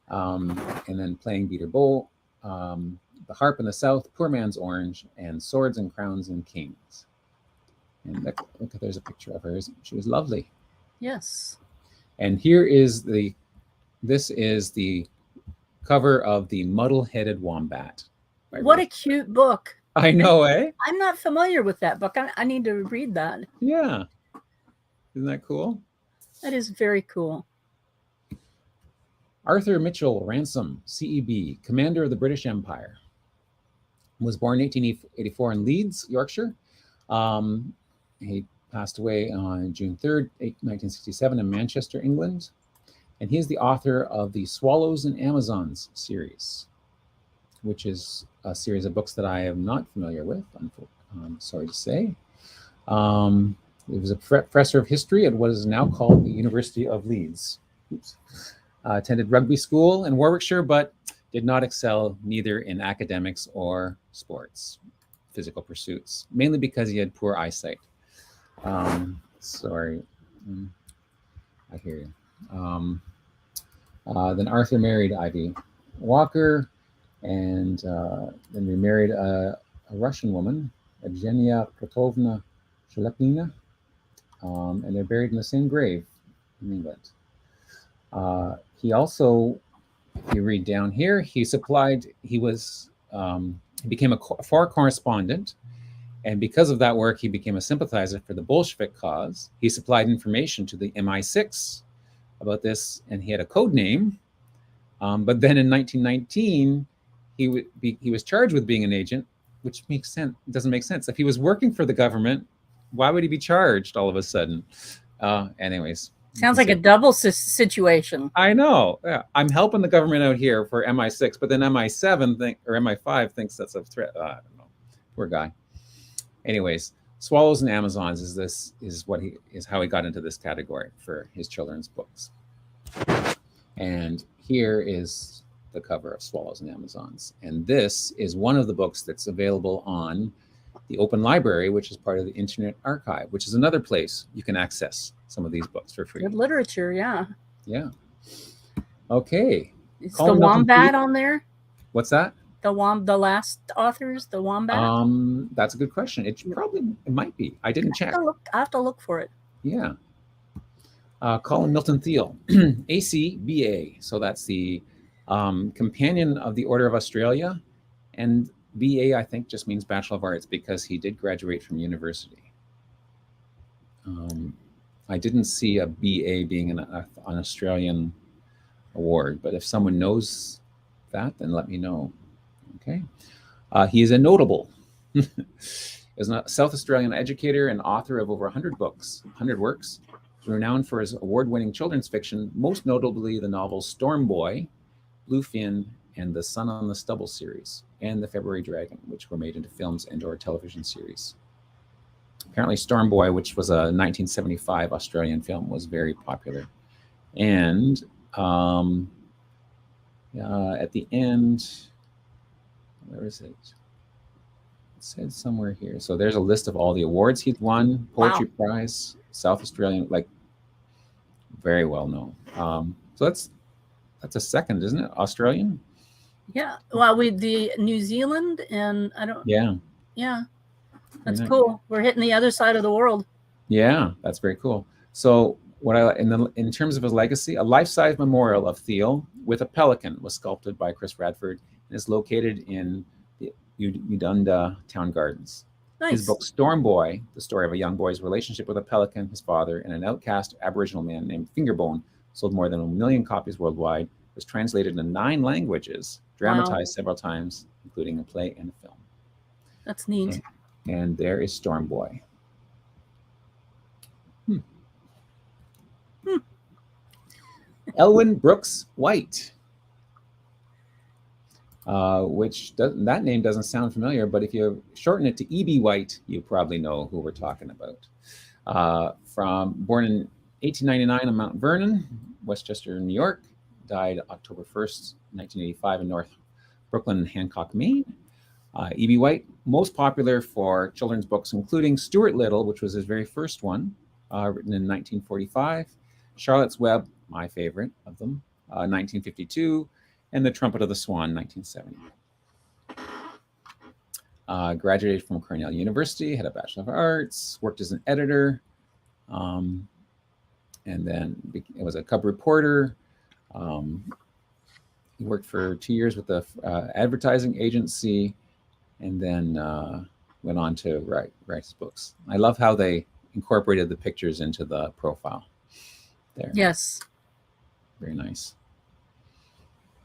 and then Playing Beater Bowl, The Harp in the South, Poor Man's Orange, and Swords and Crowns and Kings. And look, there's a picture of her. She was lovely. Yes. And this is the cover of The Muddle-Headed Wombat. What a cute book. I know, eh? I'm not familiar with that book. I need to read that. Yeah. Isn't that cool? That is very cool. Arthur Mitchell Ransom, CEB, commander of the British Empire. Was born in 1884 in Leeds, Yorkshire. He passed away on June 3rd, 1967 in Manchester, England. And he is the author of the Swallows and Amazons series, which is a series of books that I am not familiar with, I'm sorry to say. He was a professor of history at what is now called the University of Leeds. Attended rugby school in Warwickshire, but did not excel neither in academics or sports, physical pursuits, mainly because he had poor eyesight. Sorry, I hear you. Then Arthur married Ivy Walker, and then they married a Russian woman, Evgenia Protovna Shelepnina, and they're buried in the same grave in England. He also, if you read down here, he became a foreign correspondent, and because of that work, he became a sympathizer for the Bolshevik cause. He supplied information to the MI6 about this, and he had a code name. But then in 1919, he was charged with being an agent, which makes sense. It doesn't make sense. If he was working for the government, why would he be charged all of a sudden? Anyways. Sounds like a double situation. I know. Yeah. I'm helping the government out here for MI6, but then MI7 or MI5 thinks that's a threat. I don't know. Poor guy. Anyways, Swallows and Amazons is how he got into this category for his children's books. And here is the cover of Swallows and Amazons. And this is one of the books that's available on the Open Library, which is part of the Internet Archive, which is another place you can access some of these books for free. Good literature, yeah. Yeah. Okay. Is the Wombat on there? What's that? The last authors, the Wombat? That's a good question. It might be. I didn't check. I have to look for it. Yeah. Colin Milton Thiel, ACBA. So that's the Companion of the Order of Australia. And BA, I think, just means Bachelor of Arts because he did graduate from university. I didn't see a BA being an Australian award, but if someone knows that, then let me know. Okay. He is a notable. Is a South Australian educator and author of over 100 works, renowned for his award-winning children's fiction, most notably the novels Storm Boy, Bluefin, and the Sun on the Stubble series, and The February Dragon, which were made into films and/or television series. Apparently Storm Boy, which was a 1975 Australian film, was very popular. And at the end, where is it? It said somewhere here. So there's a list of all the awards he's won. Poetry Prize, South Australian, like very well known. So that's a second, isn't it? Australian? Yeah. Well, the New Zealand and I don't. Yeah. Yeah. That's cool. We're hitting the other side of the world. Yeah, that's very cool. So in terms of his legacy, a life-size memorial of Thiel with a pelican was sculpted by Chris Radford and is located in the Udunda Town Gardens. Nice. His book Storm Boy, the story of a young boy's relationship with a pelican, his father, and an outcast Aboriginal man named Fingerbone, sold more than 1 million copies worldwide, was translated into 9 languages, dramatized several times, including a play and a film. That's neat. And there is Storm Boy. Elwyn Brooks White, that name doesn't sound familiar, but if you shorten it to E.B. White, you probably know who we're talking about. Born in 1899 in Mount Vernon, Westchester, New York, died October 1st, 1985 in North Brooklyn and Hancock, Maine. E.B. White, most popular for children's books, including Stuart Little, which was his very first one, written in 1945, Charlotte's Web, my favorite of them, 1952, and The Trumpet of the Swan, 1970. Graduated from Cornell University, had a Bachelor of Arts, worked as an editor, and then it was a cub reporter. He worked for 2 years with the advertising agency, and then went on to write his books. I love how they incorporated the pictures into the profile there. Yes. Very nice.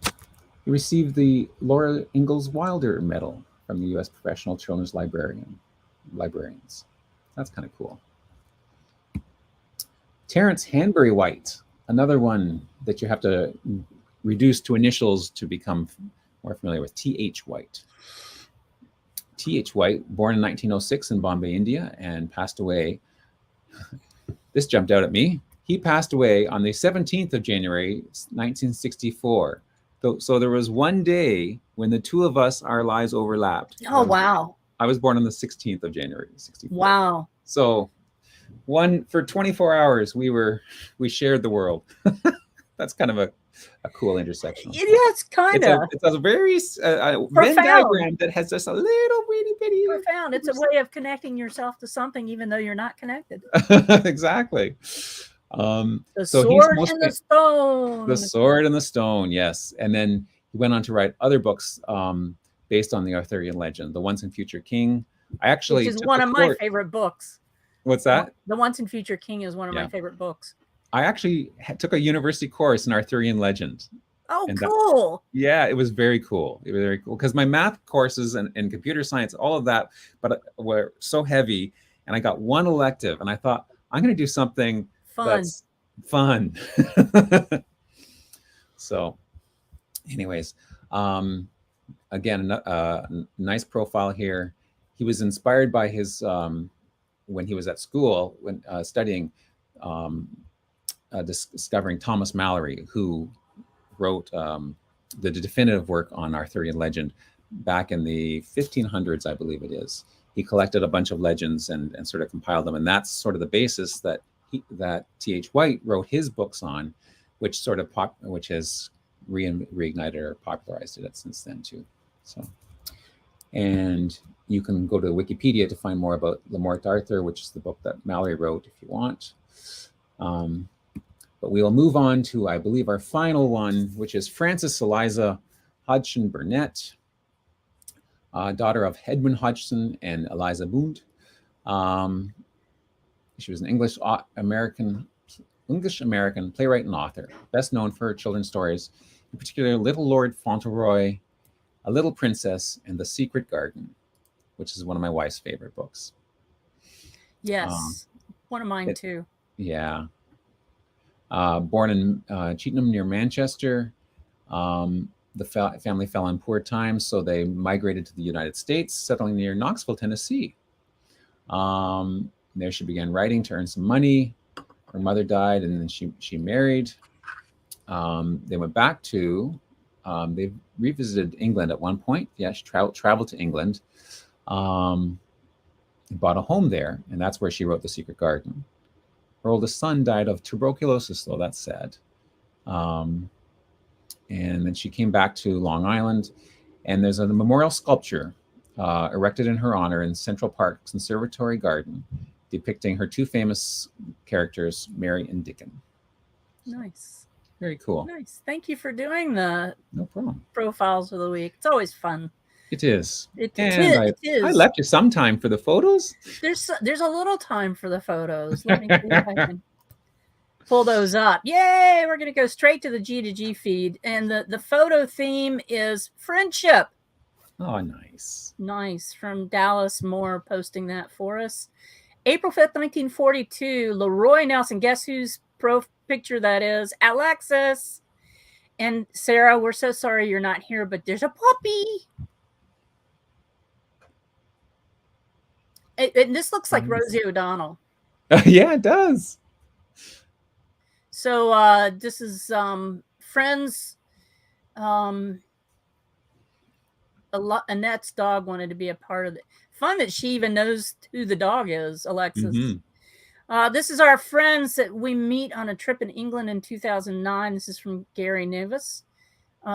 He received the Laura Ingalls Wilder Medal from the U.S. Professional Children's Librarians. That's kind of cool. Terence Hanbury White, another one that you have to reduce to initials to become more familiar with. T.H. White. T.H. White, born in 1906 in Bombay, India, and passed away. This jumped out at me. He passed away on the 17th of January, 1964. So there was one day when the two of us, our lives overlapped. Oh, wow. I was born on the 16th of January, 64. Wow. So for 24 hours, we shared the world. That's kind of a cool intersection. Yeah, it's kind of. It's a very Venn diagram that has just a little bitty. Profound. It's a way of connecting yourself to something, even though you're not connected. Exactly. The Sword and the Stone. The Sword and the Stone, yes. And then he went on to write other books based on the Arthurian legend. The Once and Future King. Which is one of my favorite books. What's that? The Once and Future King is one of my favorite books. I actually took a university course in Arthurian legend. Oh, cool. It was very cool. It was very cool because my math courses and computer science, all of that, but were so heavy. And I got one elective and I thought, I'm going to do something that's fun. So anyways, again, nice profile here. He was inspired by his, when he was at school, when studying, discovering Thomas Mallory, who wrote the definitive work on Arthurian legend back in the 1500s, I believe it is. He collected a bunch of legends and sort of compiled them. And that's sort of the basis that T.H. White wrote his books on, which sort of which has reignited or popularized it since then too. So, and you can go to Wikipedia to find more about Le Morte d'Arthur, which is the book that Mallory wrote if you want. But we will move on to, I believe, our final one, which is Frances Eliza Hodgson Burnett, daughter of Edmund Hodgson and Eliza Bund. She was an English-American playwright and author, best known for her children's stories, in particular Little Lord Fauntleroy, A Little Princess, and The Secret Garden, which is one of my wife's favorite books. Yes, one of mine too. Yeah. Born in Cheltenham near Manchester. The family fell on poor times, so they migrated to the United States, settling near Knoxville, Tennessee. There she began writing to earn some money. Her mother died, and then she married. They went back to, they revisited England at one point. Yeah, she traveled to England, bought a home there, and that's where she wrote The Secret Garden. Her oldest son died of tuberculosis, though. That's sad. And then she came back to Long Island, and there's a memorial sculpture erected in her honor in Central Park's Conservatory Garden, depicting her two famous characters, Mary and Dickon. Nice. Very cool. Nice. Thank you for doing the No problem. profiles of the week. It's always fun. It is. It is. I left you some time for the photos. There's a little time for the photos. Let me see if I can pull those up. Yay! We're going to go straight to the G2G feed. And the photo theme is friendship. Oh, nice. Nice. From Dallas Moore posting that for us. April 5th, 1942. Leroy Nelson. Guess whose picture that is? Alexis. And Sarah, we're so sorry you're not here, but there's a puppy. And this looks like Rosie O'Donnell. Yeah, it does. So this is Friends. Annette's dog wanted to be a part of it. Fun that she even knows who the dog is, Alexis. Mm-hmm. This is our friends that we meet on a trip in England in 2009. This is from Gary Nevis.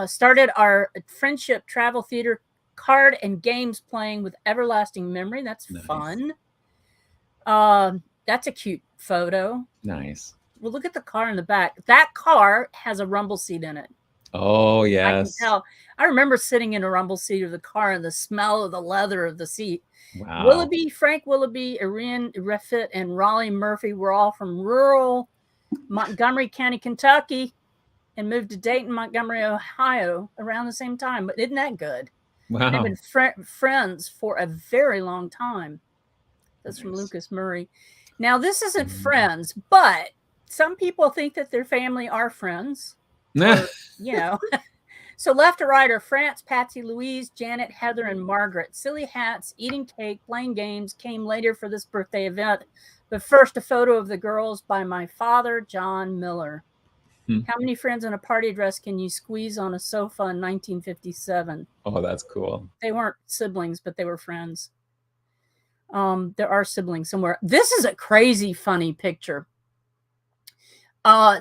Started our friendship travel theater card and games playing with everlasting memory. That's nice. Fun. That's a cute photo. Nice. Well, look at the car in the back. That car has a rumble seat in it. Oh, yes. I can tell. I remember sitting in a rumble seat of the car and the smell of the leather of the seat. Wow. Willoughby, Frank Willoughby, Irene Reffitt, and Raleigh Murphy were all from rural Montgomery County, Kentucky, and moved to Dayton, Montgomery, Ohio around the same time. But isn't that good? Wow. They've been friends for a very long time. That's from Lucas Murray. Now, this isn't friends, but some people think that their family are friends. Or, you know. So left to right are France, Patsy, Louise, Janet, Heather, and Margaret. Silly hats, eating cake, playing games came later for this birthday event. But first, a photo of the girls by my father, John Miller. How many friends in a party dress can you squeeze on a sofa in 1957? Oh, that's cool. They weren't siblings, but they were friends. There are siblings somewhere. This is a crazy funny picture.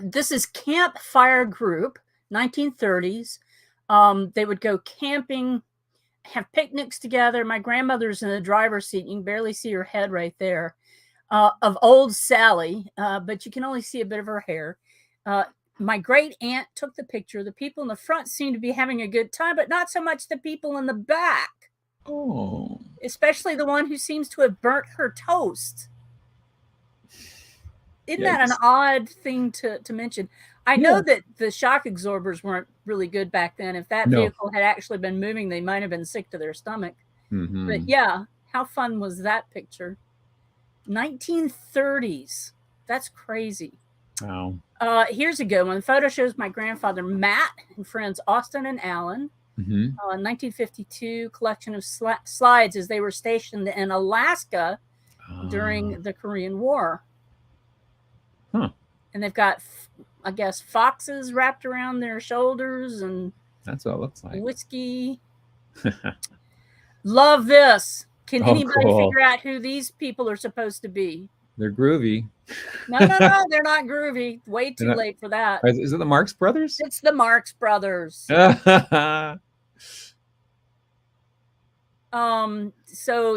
This is Campfire Group, 1930s. They would go camping, have picnics together. My grandmother's in the driver's seat. You can barely see her head right there. Of old Sally, but you can only see a bit of her hair. My great aunt took the picture. The people in the front seemed to be having a good time, but not so much the people in the back. Oh. Especially the one who seems to have burnt her toast. Isn't that an odd thing to mention? I know that the shock absorbers weren't really good back then. If that vehicle had actually been moving, they might have been sick to their stomach. But yeah, how fun was that picture? 1930s. That's crazy. Wow. Here's a good one. The photo shows my grandfather, Matt, and friends Austin and Alan. 1952 collection of slides as they were stationed in Alaska during the Korean War. And they've got, I guess, foxes wrapped around their shoulders, and that's what it looks like. Whiskey. Love this. Can anybody figure out who these people are supposed to be? They're groovy. No, they're not groovy. Way too late for that. Is it the Marx Brothers? It's the Marx Brothers. So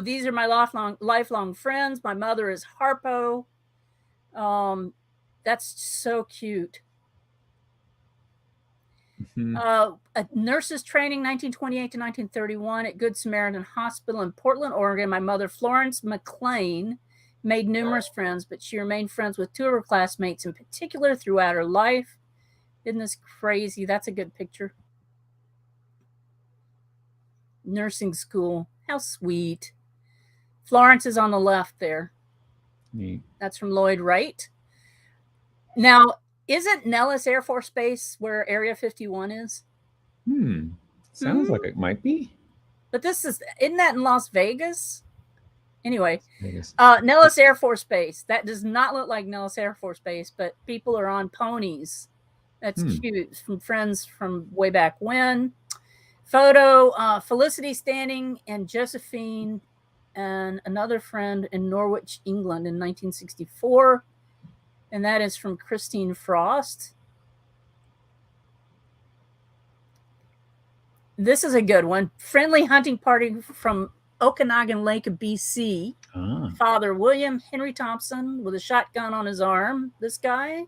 these are my lifelong friends. My mother is Harpo. That's so cute. A nurse's training, 1928 to 1931 at Good Samaritan Hospital in Portland, Oregon. My mother, Florence McLean, made numerous friends, but she remained friends with two of her classmates in particular throughout her life. Isn't this crazy? That's a good picture. Nursing school. How sweet. Florence is on the left there. Neat. That's from Lloyd Wright. Now, isn't Nellis Air Force Base where Area 51 is? Sounds like it might be. But isn't that in Las Vegas? Anyway, Nellis Air Force Base. That does not look like Nellis Air Force Base, but people are on ponies. That's cute. From friends from way back when. Photo, Felicity standing and Josephine and another friend in Norwich, England in 1964. And that is from Christine Frost. This is a good one. Friendly hunting party from Okanagan Lake, BC. Father William Henry Thompson with a shotgun on his arm. This guy.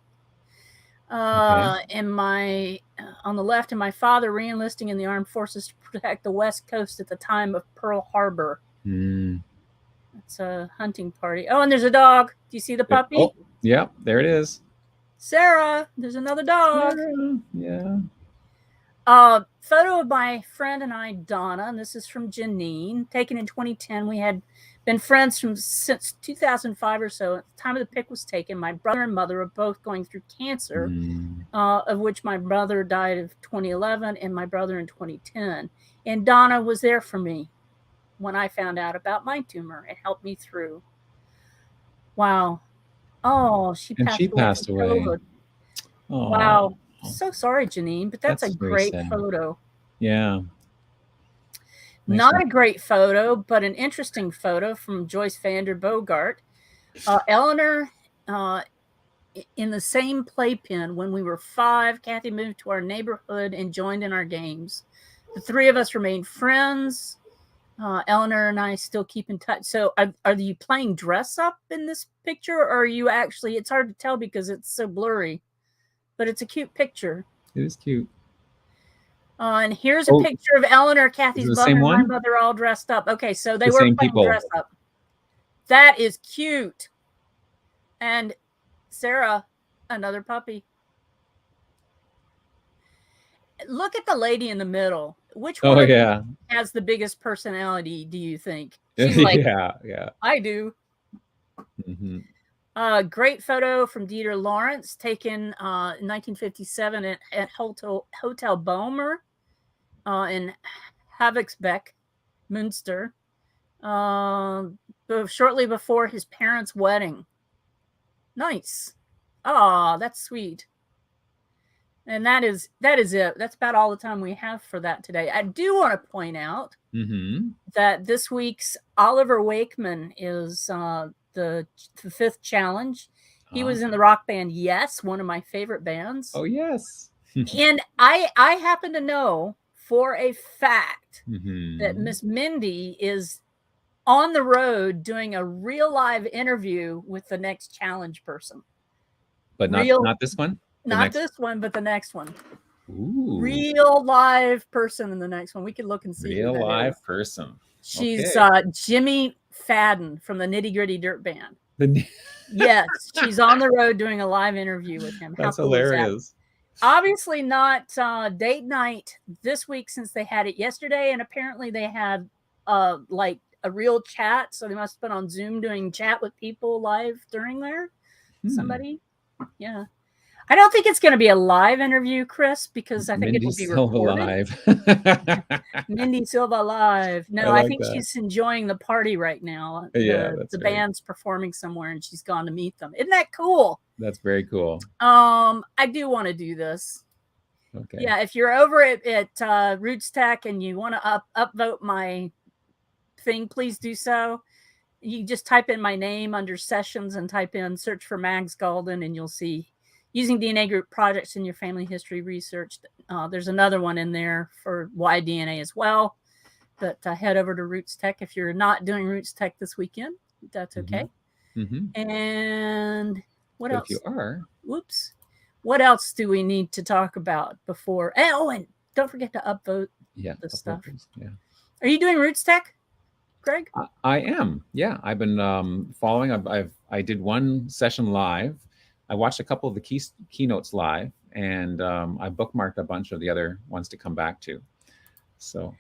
And on the left, and my father re-enlisting in the armed forces to protect the West Coast at the time of Pearl Harbor. It's a hunting party. Oh, and there's a dog. Do you see the puppy? Oh, yeah, there it is. Sarah, there's another dog. Sarah, yeah. Photo of my friend and I, Donna, and this is from Janine, taken in 2010. We had been friends since 2005 or so. At the time of the pic was taken, my brother and mother were both going through cancer, of which my brother died of 2011 and my brother in 2010. And Donna was there for me when I found out about my tumor. It helped me through. Wow. Oh, she passed away. Oh. Wow. So sorry, Janine, but that's a great photo. Yeah. Not a great photo, but an interesting photo from Joyce Vander Bogart. Eleanor in the same playpen when we were 5. Kathy moved to our neighborhood and joined in our games. The three of us remained friends. Eleanor and I still keep in touch. So are you playing dress up in this picture, or are you actually, it's hard to tell because it's so blurry, but it's a cute picture. It is cute. And here's a picture of Eleanor, Kathy's mother, and my mother all dressed up. Okay, so they were playing dress up. That is cute. And Sarah, another puppy. Look at the lady in the middle. which Oh one yeah. has the biggest personality, do you think? She's like, yeah. I do. Mhm. Great photo from Dieter Lawrence taken in 1957 at Hotel Boehmer in Havixbeck, Münster, shortly before his parents' wedding. Nice. Ah, that's sweet. And that is it. That's about all the time we have for that today. I do want to point out that this week's Oliver Wakeman is the fifth challenge. He was in the rock band Yes, one of my favorite bands. Oh yes. And I happen to know for a fact that Miss Mindy is on the road doing a real live interview with the next challenge person. But not this one? Not this one, but the next one. Ooh. Real live person in the next one. We could look and see. Real live person. She's Jimmy Fadden from the Nitty Gritty Dirt Band. Yes, she's on the road doing a live interview with him. That's hilarious. Obviously not date night this week since they had it yesterday, and apparently they had like a real chat, so they must have been on Zoom doing chat with people live during there. Somebody, yeah. I don't think it's going to be a live interview, Chris, because I think it will be recorded. Mindy Silva live. No, I think she's enjoying the party right now. The band's performing somewhere, and she's gone to meet them. Isn't that cool? That's very cool. I do want to do this. Okay. Yeah, if you're over at Roots Tech and you want to upvote my thing, please do so. You just type in my name under sessions and type in search for Mags Golden, and you'll see. Using DNA group projects in your family history research. There's another one in there for YDNA as well. But head over to Roots Tech if you're not doing Roots Tech this weekend. That's okay. And what else? If you are. Whoops. What else do we need to talk about before? Oh, and don't forget to upvote the stuff. Yeah. Are you doing Roots Tech, Greg? I am. Yeah, I've been following. I did one session live. I watched a couple of the keynotes live, and I bookmarked a bunch of the other ones to come back to. So,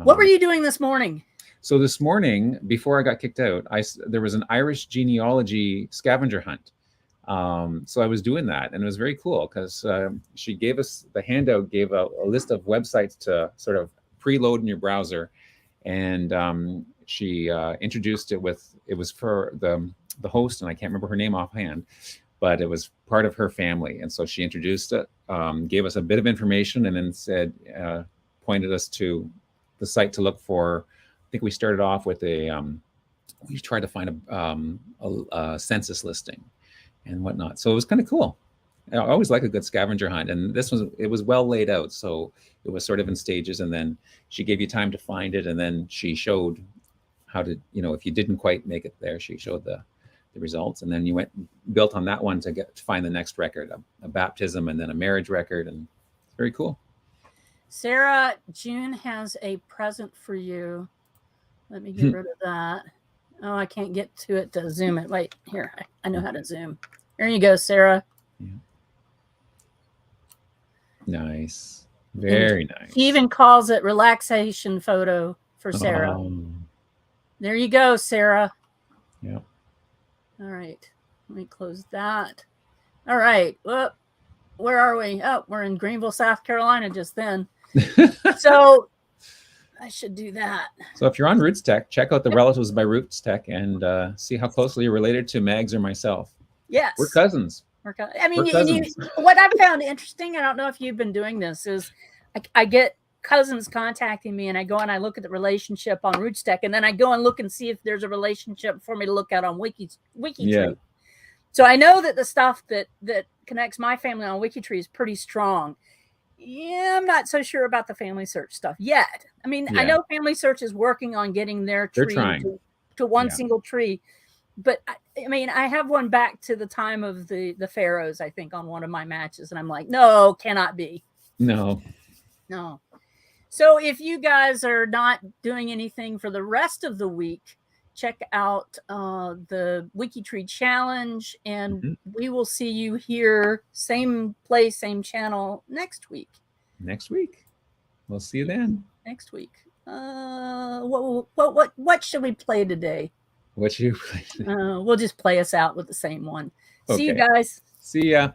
what were you doing this morning? So this morning, before I got kicked out, there was an Irish genealogy scavenger hunt. So I was doing that, and it was very cool because she gave us the handout, gave a list of websites to sort of preload in your browser, and she introduced it with, it was for the host, and I can't remember her name offhand, but it was part of her family. And so she introduced it, gave us a bit of information, and then said, pointed us to the site to look for. I think we started off with we tried to find a census listing and whatnot. So it was kind of cool. I always like a good scavenger hunt. And it was well laid out. So it was sort of in stages, and then she gave you time to find it. And then she showed how to, if you didn't quite make it there, she showed the results, and then you built on that one to find the next record, a baptism, and then a marriage record, and it's very cool. Sarah, June has a present for you. Let me get rid of that. Oh, I can't get to it to zoom it. Wait, here, I know how to zoom. Here you go, Sarah. Yeah. Nice, very nice. He even calls it relaxation photo for Sarah. There you go, Sarah. Yeah. All right, let me close that. All right, well, where are we? Oh, we're in Greenville, South Carolina just then. So I should do that. So if you're on Roots Tech, check out the Relatives by Roots Tech and see how closely you're related to Mags or myself. Yes. We're cousins. I mean, what I found interesting, I don't know if you've been doing this, is I get cousins contacting me, and I go and I look at the relationship on Roots Tech, and then I go and look and see if there's a relationship for me to look at on WikiTree. Yeah. So I know that the stuff that connects my family on WikiTree is pretty strong. Yeah, I'm not so sure about the Family Search stuff yet. I mean, I know Family Search is working on getting their tree to one single tree, but I mean, I have one back to the time of the pharaohs, I think, on one of my matches, and I'm like, no, cannot be. No. So if you guys are not doing anything for the rest of the week, check out the WikiTree challenge, and we will see you here, same place, same channel next week. We'll see you then. Next week. What should we play today? What you? We'll just play us out with the same one. See you Okay. guys. See ya.